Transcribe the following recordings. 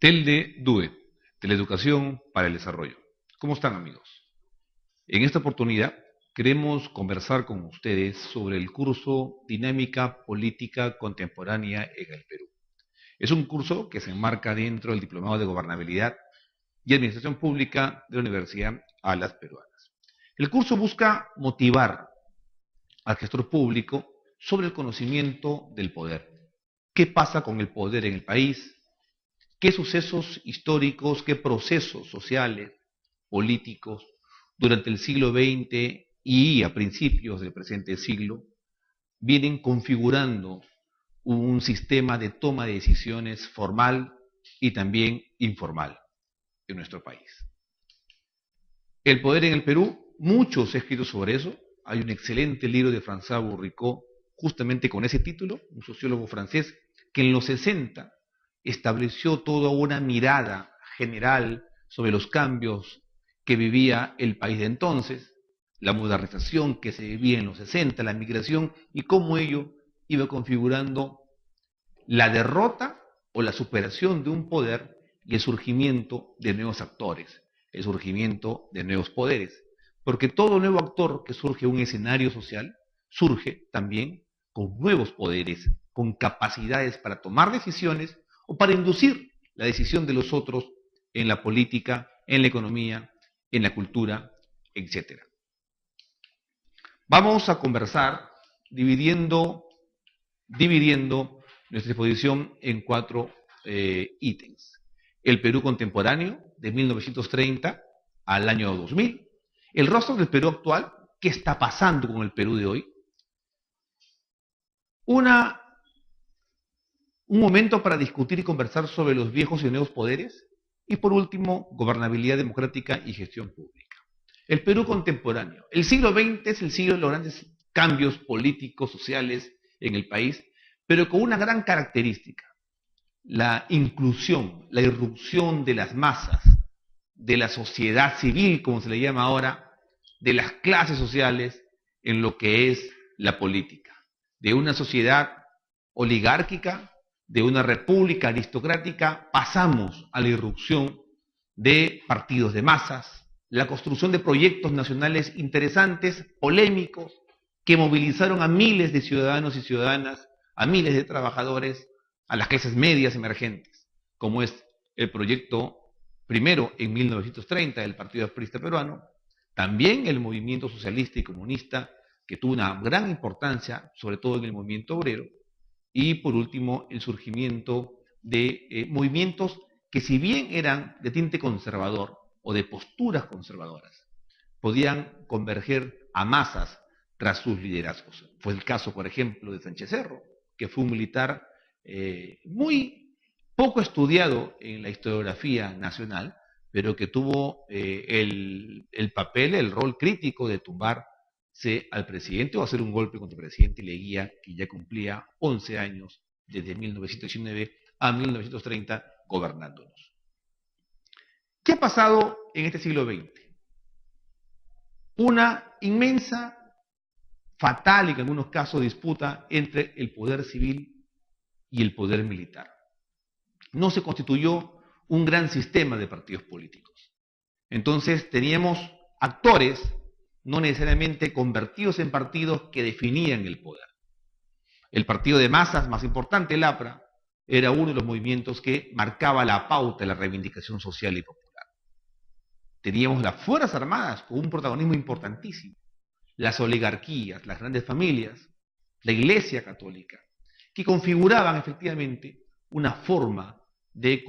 TELDE DUE, Teleeducación para el Desarrollo. ¿Cómo están, amigos? En esta oportunidad queremos conversar con ustedes sobre el curso Dinámica Política Contemporánea en el Perú. Es un curso que se enmarca dentro del Diplomado de Gobernabilidad y Administración Pública de la Universidad Alas Peruanas. El curso busca motivar al gestor público sobre el conocimiento del poder. ¿Qué pasa con el poder en el país? ¿Qué sucesos históricos, qué procesos sociales, políticos, durante el siglo XX y a principios del presente siglo, vienen configurando un sistema de toma de decisiones formal y también informal en nuestro país? El poder en el Perú, mucho se ha escrito sobre eso. Hay un excelente libro de François Bourricot, justamente con ese título, un sociólogo francés, que en los 60 estableció toda una mirada general sobre los cambios que vivía el país de entonces, la modernización que se vivía en los 60, la migración y cómo ello iba configurando la derrota o la superación de un poder y el surgimiento de nuevos actores, el surgimiento de nuevos poderes. Porque todo nuevo actor que surge en un escenario social surge también con nuevos poderes, con capacidades para tomar decisiones o para inducir la decisión de los otros en la política, en la economía, en la cultura, etc. Vamos a conversar dividiendo nuestra exposición en cuatro ítems. El Perú contemporáneo, de 1930 al año 2000. El rostro del Perú actual, ¿qué está pasando con el Perú de hoy? Un momento para discutir y conversar sobre los viejos y nuevos poderes. Y por último, gobernabilidad democrática y gestión pública. El Perú contemporáneo. El siglo XX es el siglo de los grandes cambios políticos, sociales en el país, pero con una gran característica: la inclusión, la irrupción de las masas, de la sociedad civil, como se le llama ahora, de las clases sociales en lo que es la política, de una sociedad oligárquica, de una república aristocrática, pasamos a la irrupción de partidos de masas, la construcción de proyectos nacionales interesantes, polémicos, que movilizaron a miles de ciudadanos y ciudadanas, a miles de trabajadores, a las clases medias emergentes, como es el proyecto primero en 1930 del Partido Aprista Peruano, también el movimiento socialista y comunista, que tuvo una gran importancia, sobre todo en el movimiento obrero, y por último el surgimiento de movimientos que, si bien eran de tinte conservador o de posturas conservadoras, podían converger a masas tras sus liderazgos. Fue el caso, por ejemplo, de Sánchez Cerro, que fue un militar muy poco estudiado en la historiografía nacional, pero que tuvo el papel, el rol crítico de tumbarse al presidente o hacer un golpe contra el presidente Leguía, que ya cumplía 11 años desde 1919 a 1930 gobernándonos. ¿Qué ha pasado en este siglo XX? Una inmensa, fatal y en algunos casos disputa entre el poder civil y el poder militar. No se constituyó un gran sistema de partidos políticos. Entonces teníamos actores no necesariamente convertidos en partidos que definían el poder. El partido de masas más importante, el APRA, era uno de los movimientos que marcaba la pauta de la reivindicación social y popular. Teníamos las Fuerzas Armadas con un protagonismo importantísimo, las oligarquías, las grandes familias, la Iglesia Católica, que configuraban efectivamente una forma de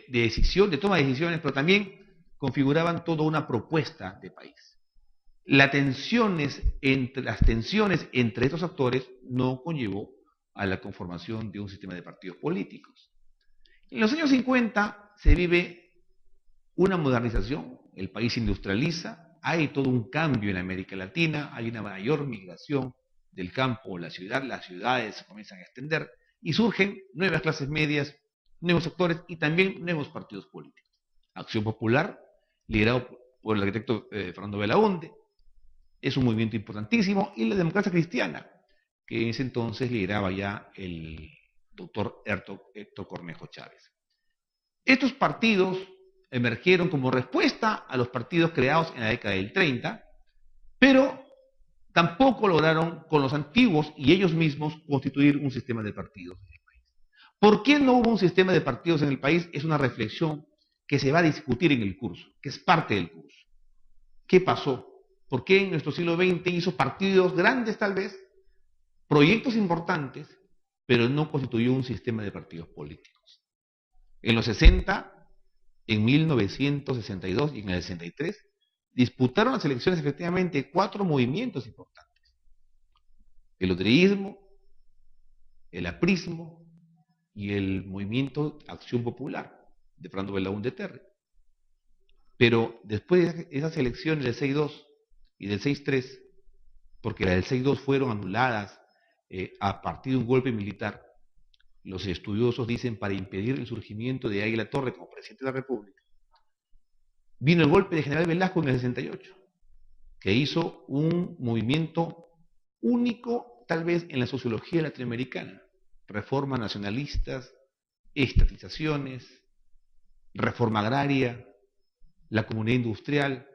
decisión, de toma de decisiones, pero también configuraban toda una propuesta de país. Las tensiones entre estos actores no conllevó a la conformación de un sistema de partidos políticos. En los años 50 se vive una modernización, el país se industrializa, hay todo un cambio en América Latina, hay una mayor migración del campo a la ciudad, las ciudades se comienzan a extender y surgen nuevas clases medias, nuevos sectores y también nuevos partidos políticos. Acción Popular, liderado por el arquitecto Fernando Belaunde, es un movimiento importantísimo, y la Democracia Cristiana, que en ese entonces lideraba ya el doctor Héctor Cornejo Chávez. Estos partidos emergieron como respuesta a los partidos creados en la década del 30, pero tampoco lograron con los antiguos y ellos mismos constituir un sistema de partidos en el país. ¿Por qué no hubo un sistema de partidos en el país? Es una reflexión que se va a discutir en el curso, que es parte del curso. ¿Qué pasó? ¿Por qué en nuestro siglo XX hizo partidos grandes tal vez, proyectos importantes, pero no constituyó un sistema de partidos políticos? En los 60, en 1962 y en el 63, disputaron las elecciones efectivamente 4 movimientos importantes: el odreísmo, el aprismo y el movimiento Acción Popular de Fernando Belaúnde Terry. Pero después de esas elecciones del 6-2 y del 6-3, porque las del 6-2 fueron anuladas a partir de un golpe militar, los estudiosos dicen para impedir el surgimiento de Águila Torre como presidente de la República, vino el golpe de General Velasco en el 68, que hizo un movimiento único tal vez en la sociología latinoamericana: reformas nacionalistas, estatizaciones, reforma agraria, la comunidad industrial,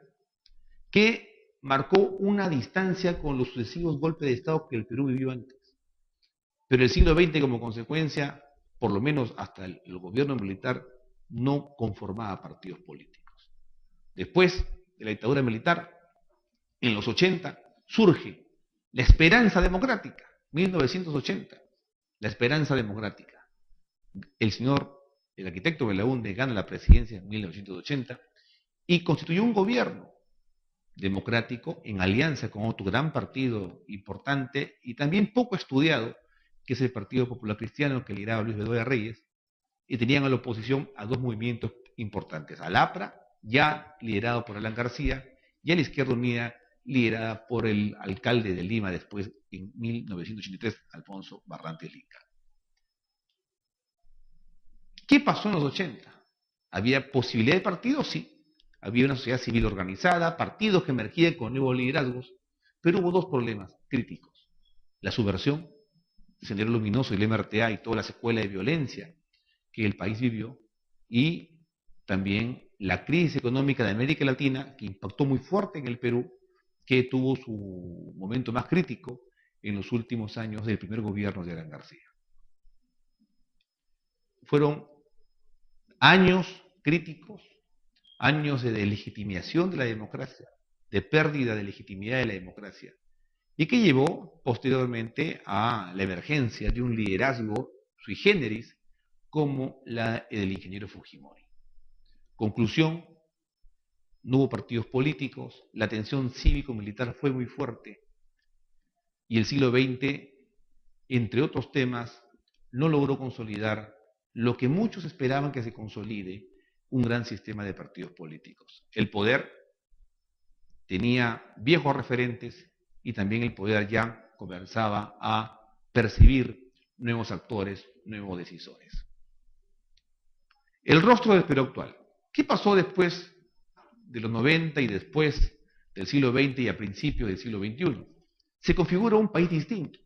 que marcó una distancia con los sucesivos golpes de Estado que el Perú vivió antes. Pero el siglo XX, como consecuencia, por lo menos hasta el gobierno militar, no conformaba partidos políticos. Después de la dictadura militar, en los 80, surge la Esperanza Democrática, 1980, la Esperanza Democrática. El arquitecto Belaúnde gana la presidencia en 1980 y constituyó un gobierno democrático en alianza con otro gran partido importante y también poco estudiado, que es el Partido Popular Cristiano, que lideraba Luis Bedoya Reyes, y tenían a la oposición a 2 movimientos importantes: al APRA, ya liderado por Alan García, y a la Izquierda Unida, liderada por el alcalde de Lima después, en 1983, Alfonso Barrantes Linca. ¿Qué pasó en los 80? ¿Había posibilidad de partidos? Sí. Había una sociedad civil organizada, partidos que emergían con nuevos liderazgos, pero hubo 2 problemas críticos: la subversión, el Sendero Luminoso y el MRTA y toda la secuela de violencia que el país vivió, y también la crisis económica de América Latina, que impactó muy fuerte en el Perú, que tuvo su momento más crítico en los últimos años del primer gobierno de Alan García. Fueron años críticos, años de deslegitimación de la democracia, de pérdida de legitimidad de la democracia, y que llevó posteriormente a la emergencia de un liderazgo sui generis como la del ingeniero Fujimori. Conclusión: no hubo partidos políticos, la tensión cívico-militar fue muy fuerte, y el siglo XX, entre otros temas, no logró consolidar lo que muchos esperaban que se consolide: un gran sistema de partidos políticos. El poder tenía viejos referentes y también el poder ya comenzaba a percibir nuevos actores, nuevos decisores. El rostro del Perú actual. ¿Qué pasó después de los 90 y después del siglo XX y a principios del siglo XXI? Se configura un país distinto.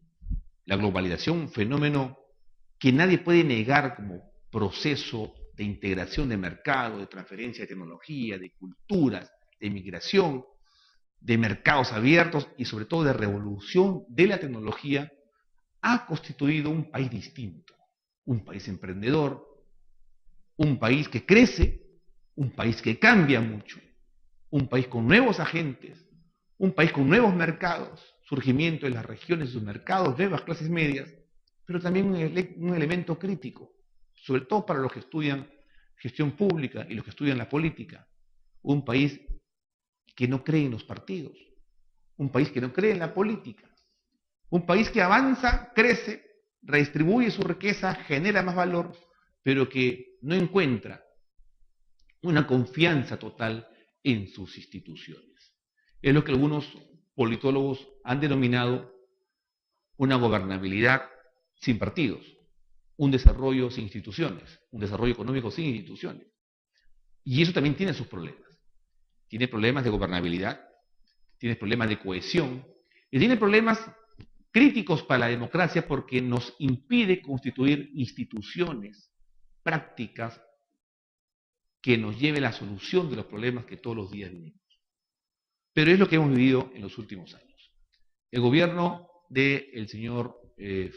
La globalización, un fenómeno que nadie puede negar como proceso de integración de mercado, de transferencia de tecnología, de culturas, de migración, de mercados abiertos y sobre todo de revolución de la tecnología, ha constituido un país distinto, un país emprendedor, un país que crece, un país que cambia mucho, un país con nuevos agentes, un país con nuevos mercados, surgimiento en las regiones de sus mercados, nuevas clases medias, pero también un elemento crítico, sobre todo para los que estudian gestión pública y los que estudian la política: un país que no cree en los partidos, un país que no cree en la política, un país que avanza, crece, redistribuye su riqueza, genera más valor, pero que no encuentra una confianza total en sus instituciones. Es lo que algunos politólogos han denominado una gobernabilidad sin partidos, un desarrollo sin instituciones, un desarrollo económico sin instituciones. Y eso también tiene sus problemas. Tiene problemas de gobernabilidad, tiene problemas de cohesión y tiene problemas críticos para la democracia porque nos impide constituir instituciones prácticas que nos lleve a la solución de los problemas que todos los días vivimos. Pero es lo que hemos vivido en los últimos años. El gobierno del señor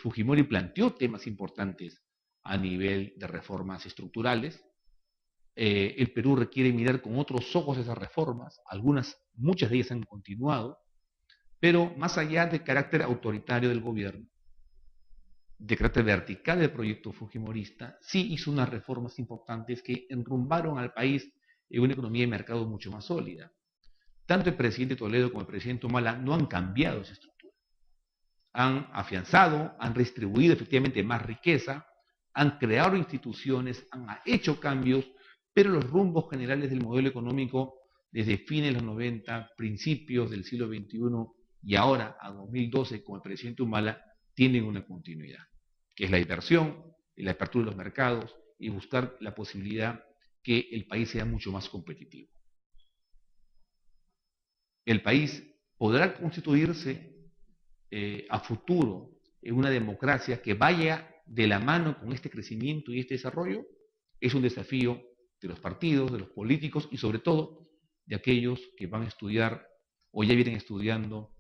Fujimori planteó temas importantes a nivel de reformas estructurales. El Perú requiere mirar con otros ojos esas reformas, muchas de ellas han continuado, pero más allá del carácter autoritario del gobierno, de carácter vertical del proyecto fujimorista, sí hizo unas reformas importantes que enrumbaron al país en una economía de mercado mucho más sólida. Tanto el presidente Toledo como el presidente Humala no han cambiado esa estructura. Han afianzado, han distribuido efectivamente más riqueza, han creado instituciones, han hecho cambios, pero los rumbos generales del modelo económico desde fines de los 90, principios del siglo XXI y ahora a 2012 con el presidente Humala tienen una continuidad, que es la inversión, la apertura de los mercados y buscar la posibilidad que el país sea mucho más competitivo. El país podrá constituirse a futuro en una democracia que vaya de la mano con este crecimiento y este desarrollo. Es un desafío de los partidos, de los políticos y sobre todo de aquellos que van a estudiar o ya vienen estudiando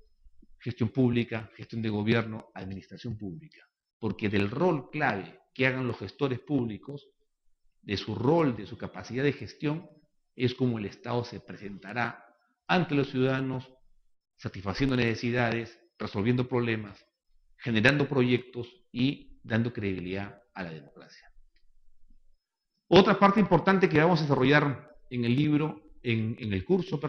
gestión pública, gestión de gobierno, administración pública. Porque del rol clave que hagan los gestores públicos, de su rol, de su capacidad de gestión, es como el Estado se presentará ante los ciudadanos, satisfaciendo necesidades, resolviendo problemas, generando proyectos y dando credibilidad a la democracia. Otra parte importante que vamos a desarrollar en el libro, en el curso,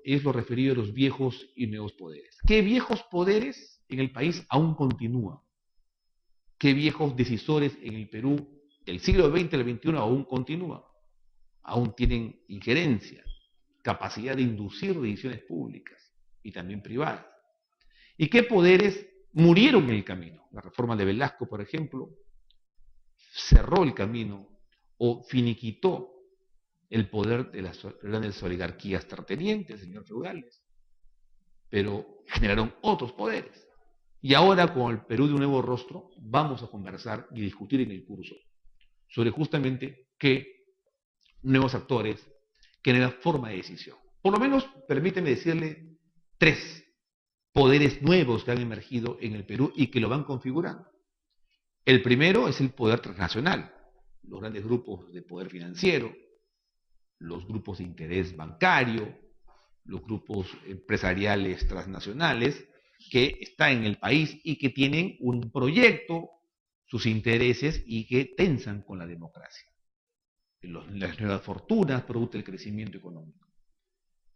es lo referido a los viejos y nuevos poderes. ¿Qué viejos poderes en el país aún continúan? ¿Qué viejos decisores en el Perú del siglo XX al XXI aún continúan? Aún tienen injerencia, capacidad de inducir decisiones públicas y también privadas. ¿Y qué poderes murieron en el camino? La reforma de Velasco, por ejemplo, cerró el camino o finiquitó el poder de las grandes oligarquías terratenientes, señor feudales, pero generaron otros poderes. Y ahora, con el Perú de un nuevo rostro, vamos a conversar y discutir en el curso sobre justamente qué nuevos actores, qué nueva forma de decisión. Por lo menos, permíteme decirle 3 poderes nuevos que han emergido en el Perú y que lo van configurando. El primero es el poder transnacional, los grandes grupos de poder financiero, los grupos de interés bancario, los grupos empresariales transnacionales que están en el país y que tienen un proyecto, sus intereses y que tensan con la democracia. Las nuevas fortunas producto del crecimiento económico.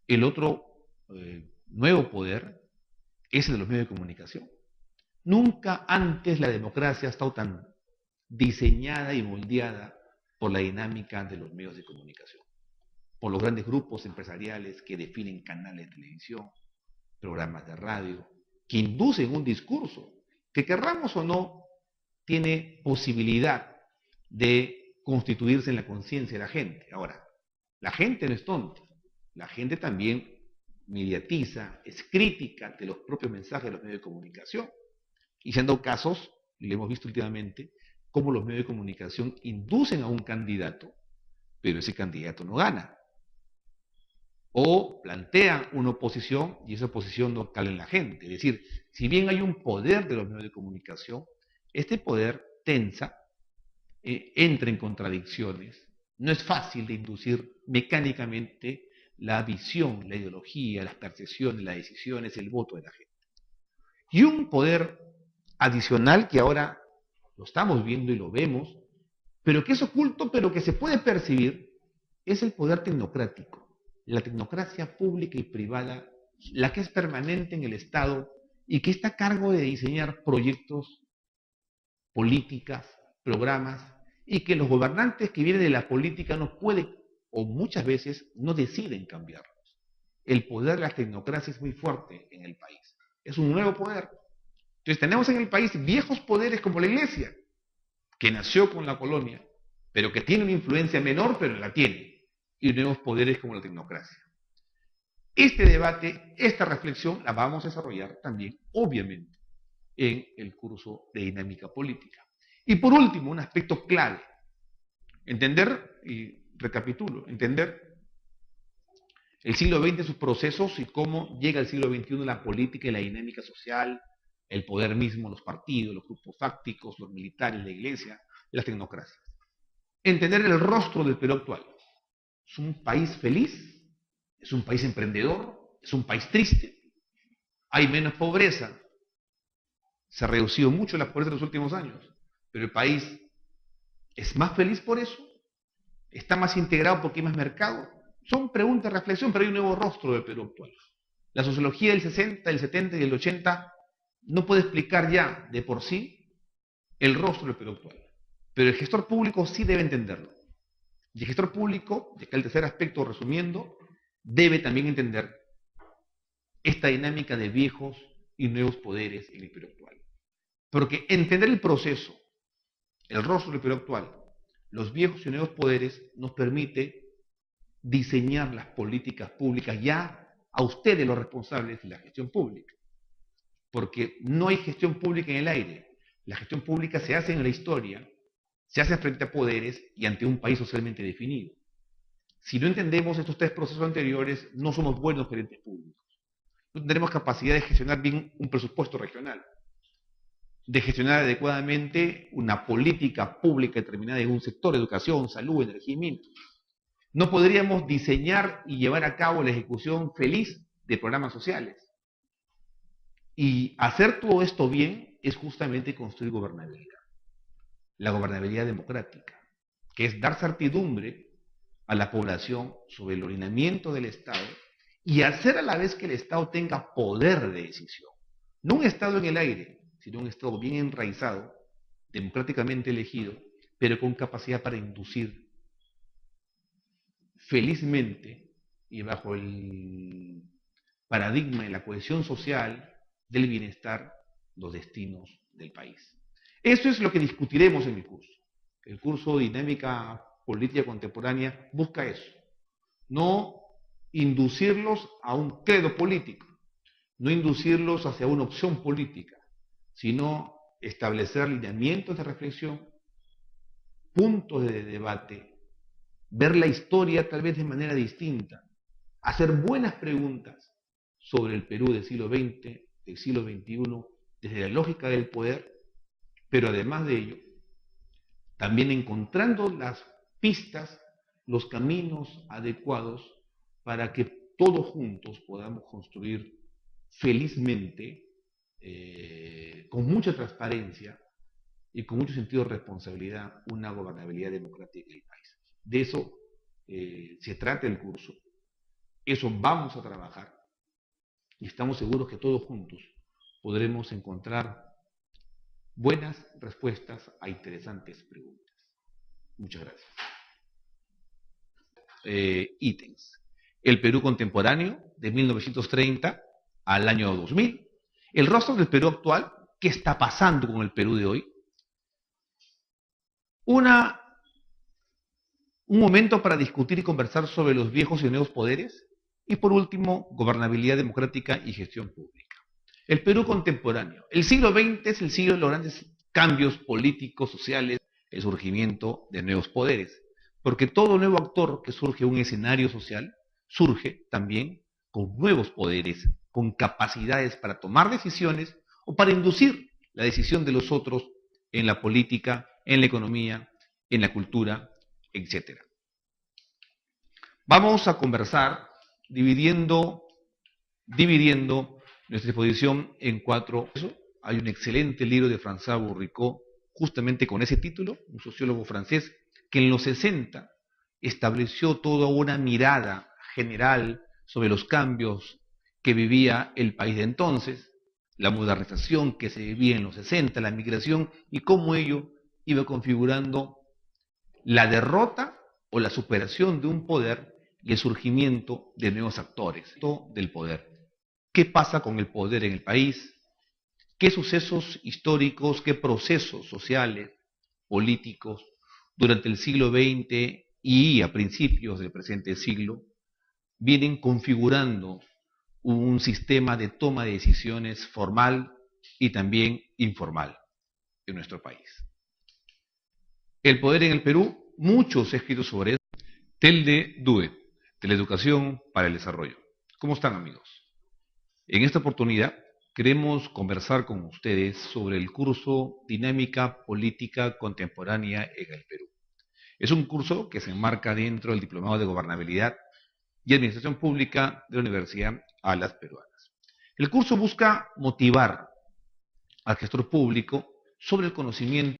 El otro nuevo poder es el de los medios de comunicación. Nunca antes la democracia ha estado tan diseñada y moldeada por la dinámica de los medios de comunicación, por los grandes grupos empresariales que definen canales de televisión, programas de radio, que inducen un discurso que, querramos o no, tiene posibilidad de constituirse en la conciencia de la gente. Ahora, la gente no es tonta, la gente también mediatiza, es crítica de los propios mensajes de los medios de comunicación. Y se han dado casos, y lo hemos visto últimamente, cómo los medios de comunicación inducen a un candidato, pero ese candidato no gana. O plantean una oposición y esa oposición no cala en la gente. Es decir, si bien hay un poder de los medios de comunicación, este poder tensa, entra en contradicciones. No es fácil de inducir mecánicamente la visión, la ideología, las percepciones, las decisiones, el voto de la gente. Y un poder adicional que ahora lo estamos viendo y lo vemos, pero que es oculto, pero que se puede percibir, es el poder tecnocrático. La tecnocracia pública y privada, la que es permanente en el Estado y que está a cargo de diseñar proyectos, políticas, programas, y que los gobernantes que vienen de la política no pueden, o muchas veces no deciden cambiarlos. El poder de la tecnocracia es muy fuerte en el país. Es un nuevo poder. Entonces tenemos en el país viejos poderes como la Iglesia, que nació con la colonia, pero que tiene una influencia menor, pero la tiene. Y nuevos poderes como la tecnocracia. Este debate, esta reflexión, la vamos a desarrollar también, obviamente, en el curso de dinámica política. Y por último, un aspecto clave, entender, y recapitulo, entender el siglo XX, sus procesos y cómo llega el siglo XXI la política y la dinámica social, el poder mismo, los partidos, los grupos fácticos, los militares, la iglesia, las tecnocracias. Entender el rostro del Perú actual. ¿Es un país feliz? ¿Es un país emprendedor? ¿Es un país triste? ¿Hay menos pobreza? Se ha reducido mucho la pobreza en los últimos años, pero el país es más feliz por eso, está más integrado porque hay más mercado. Son preguntas de reflexión, pero hay un nuevo rostro del Perú actual. La sociología del 60, del 70 y del 80 no puede explicar ya de por sí el rostro del Perú actual, pero el gestor público sí debe entenderlo. Y el gestor público, de que el tercer aspecto resumiendo, debe también entender esta dinámica de viejos y nuevos poderes en el Perú actual. Porque entender el proceso, el rostro del Perú actual, los viejos y nuevos poderes, nos permite diseñar las políticas públicas ya a ustedes los responsables de la gestión pública. Porque no hay gestión pública en el aire. La gestión pública se hace en la historia, se hace frente a poderes y ante un país socialmente definido. Si no entendemos estos tres procesos anteriores, no somos buenos gerentes públicos. No tendremos capacidad de gestionar bien un presupuesto regional, de gestionar adecuadamente una política pública determinada en un sector, educación, salud, energía y minas. No podríamos diseñar y llevar a cabo la ejecución feliz de programas sociales. Y hacer todo esto bien es justamente construir gobernabilidad. La gobernabilidad democrática, que es dar certidumbre a la población sobre el ordenamiento del Estado y hacer a la vez que el Estado tenga poder de decisión. No un Estado en el aire, sino un Estado bien enraizado, democráticamente elegido, pero con capacidad para inducir felizmente y bajo el paradigma de la cohesión social, del bienestar, los destinos del país. Eso es lo que discutiremos en el curso. El curso Dinámica Política Contemporánea busca eso. No inducirlos a un credo político, no inducirlos hacia una opción política, sino establecer lineamientos de reflexión, puntos de debate, ver la historia tal vez de manera distinta, hacer buenas preguntas sobre el Perú del siglo XX, del siglo XXI, desde la lógica del poder, pero además de ello, también encontrando las pistas, los caminos adecuados para que todos juntos podamos construir felizmente, con mucha transparencia y con mucho sentido de responsabilidad, una gobernabilidad democrática del país. De eso se trata el curso, eso vamos a trabajar y estamos seguros que todos juntos podremos encontrar buenas respuestas a interesantes preguntas. Muchas gracias. Ítems. El Perú contemporáneo, de 1930 al año 2000. El rostro del Perú actual. ¿Qué está pasando con el Perú de hoy? Un momento para discutir y conversar sobre los viejos y nuevos poderes. Y por último, gobernabilidad democrática y gestión pública. El Perú contemporáneo. El siglo XX es el siglo de los grandes cambios políticos, sociales, el surgimiento de nuevos poderes. Porque todo nuevo actor que surge en un escenario social, surge también con nuevos poderes, con capacidades para tomar decisiones o para inducir la decisión de los otros en la política, en la economía, en la cultura, etc. Vamos a conversar dividiendo nuestra exposición en 4. Hay un excelente libro de François Bourricot, justamente con ese título, un sociólogo francés, que en los 60 estableció toda una mirada general sobre los cambios que vivía el país de entonces, la modernización que se vivía en los 60, la migración, y cómo ello iba configurando la derrota o la superación de un poder y el surgimiento de nuevos actores del poder. ¿Qué pasa con el poder en el país? ¿Qué sucesos históricos, qué procesos sociales, políticos, durante el siglo XX y a principios del presente siglo, vienen configurando un sistema de toma de decisiones formal, y también informal en nuestro país. El poder en el Perú, mucho se ha escrito sobre eso. TELDE DUE, Teleeducación para el Desarrollo. ¿Cómo están, amigos? En esta oportunidad queremos conversar con ustedes sobre el curso Dinámica Política Contemporánea en el Perú. Es un curso que se enmarca dentro del Diplomado de Gobernabilidad y Administración Pública de la Universidad Alas Peruanas. El curso busca motivar al gestor público sobre el conocimiento